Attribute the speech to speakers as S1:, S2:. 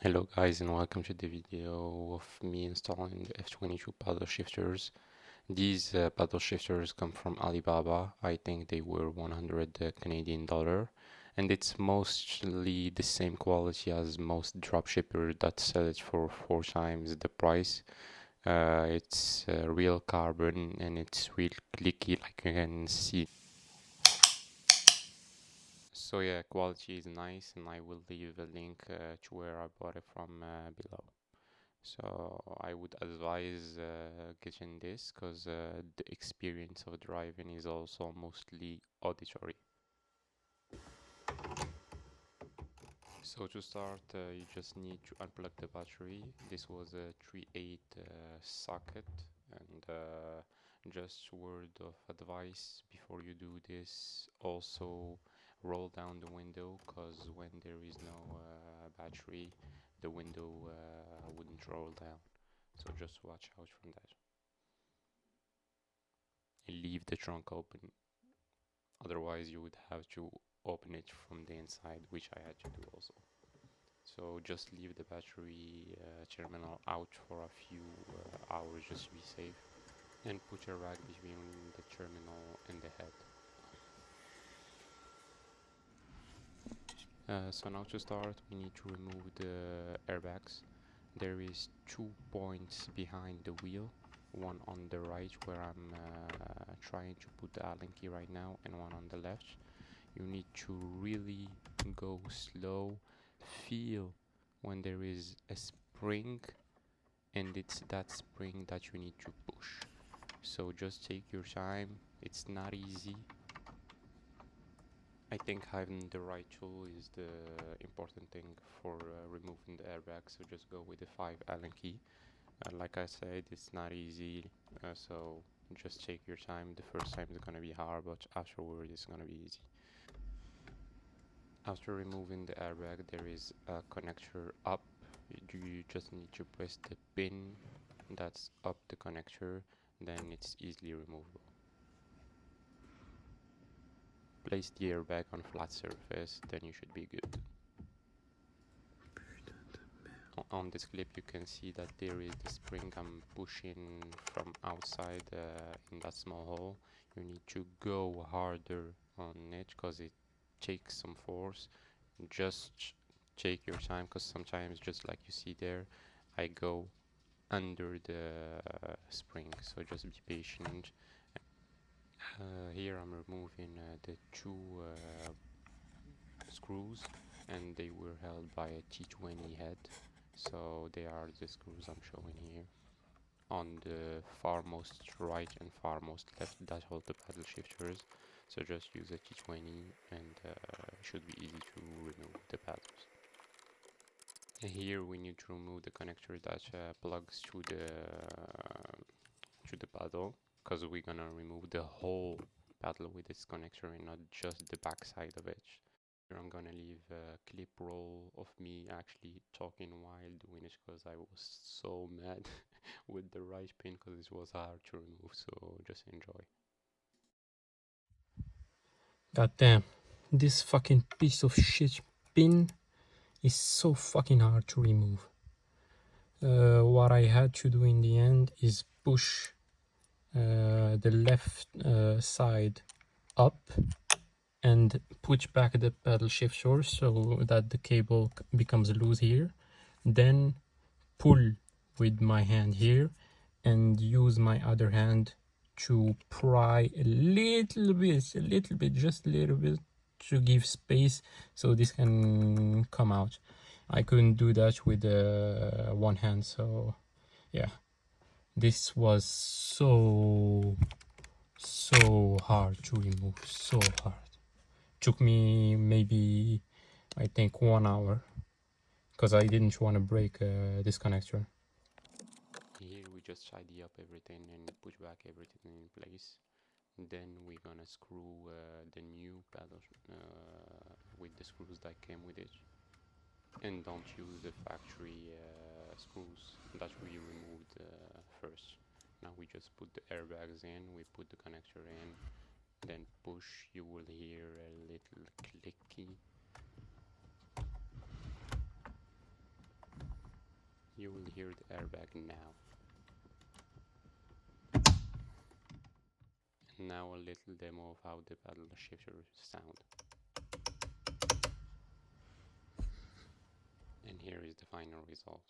S1: Hello guys and welcome to the video of me installing the F22 paddle shifters. These paddle shifters come from Alibaba. I think they were 100 Canadian dollar, and it's mostly the same quality as most dropshippers that sell it for 4 times the price. It's real carbon and it's real clicky, like you can see. So yeah, quality is nice, and I will leave a link to where I bought it from below. So I would advise getting this because the experience of driving is also mostly auditory. So to start, you just need to unplug the battery. This was a 3.8 socket, and just word of advice before you do this, also roll down the window, because when there is no battery, the window wouldn't roll down. So just watch out from that. And leave the trunk open, otherwise you would have to open it from the inside, which I had to do also. So just leave the battery terminal out for a few hours just to be safe, and put a rag between the terminal and the head. So now to start, we need to remove the airbags. There is 2 points behind the wheel, one on the right where I'm trying to put the Allen key right now, and one on the left. You need to really go slow, feel when there is a spring, and it's that spring that you need to push. So just take your time, it's not easy. I think having the right tool is the important thing for removing the airbag, so just go with the 5 Allen key. Like I said, it's not easy, so just take your time. The first time is gonna be hard, but afterward it's gonna be easy. After removing the airbag, there is a connector up. You just need to press the pin that's up the connector, then it's easily removable. Place the airbag on flat surface, then you should be good. On this clip you can see that there is the spring I'm pushing from outside in that small hole. You need to go harder on it because it takes some force. Just take your time, because sometimes, just like you see there, I go under the spring, so just be patient. Here I'm removing the 2 screws, and they were held by a T20 head, so they are the screws I'm showing here. On the farmost right and farmost left, that hold the paddle shifters, so just use a T20 and it should be easy to remove the paddles. And here we need to remove the connector that plugs to the paddle, because we're gonna remove the whole paddle with this connector and not just the back side of it. Here I'm gonna leave a clip roll of me actually talking while doing it, because I was so mad with the right pin because it was hard to remove, so just enjoy.
S2: God damn, this fucking piece of shit pin is so fucking hard to remove. What I had to do in the end is push the left side up and push back the paddle shifter so that the cable becomes loose here. Then pull with my hand here and use my other hand to pry a little bit, just a little bit, to give space so this can come out. I couldn't do that with one hand, so yeah, this was so hard to remove, so hard. Took me maybe, I think, 1 hour, because I didn't want to break this connector.
S1: Here we just tidy up everything and push back everything in place. Then we're gonna screw the new paddle with the screws that came with it. And don't use the factory screws that we removed first. Now we just put the airbags in, we put the connector in, then push. You will hear a little clicky. hear the airbag now. And now a little demo of how the paddle shifter sound. And here is the final result.